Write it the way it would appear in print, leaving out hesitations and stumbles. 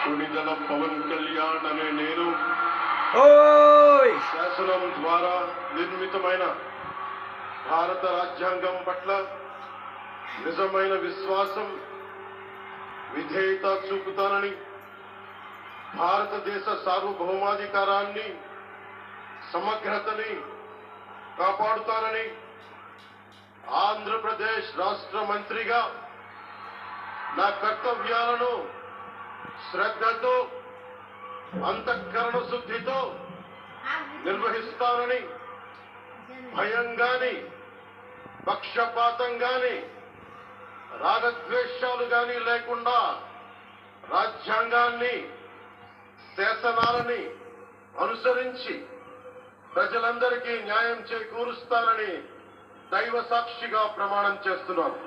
కొణిదెల పవన్ కళ్యాణ్ అనే నేను శాసనం ద్వారా నిర్మితమైన భారత రాజ్యాంగం పట్ల నిజమైన విశ్వాసం విధేయత చూపుతానని, భారతదేశ సార్వభౌమాధికారాన్ని సమగ్రతని కాపాడుతానని, ఆంధ్రప్రదేశ్ రాష్ట్ర మంత్రిగా నా కర్తవ్యాలను శ్రద్ధతో అంతఃకరణ శుద్ధితో నిర్వహిస్తానని, భయం గాని పక్షపాతం గాని రాగద్వేషాలు గాని లేకుండా రాజ్యాంగాన్ని శాసనాలని అనుసరించి ప్రజలందరికీ న్యాయం చేకూరుస్తానని దైవ సాక్షిగా ప్రమాణం చేస్తున్నాను.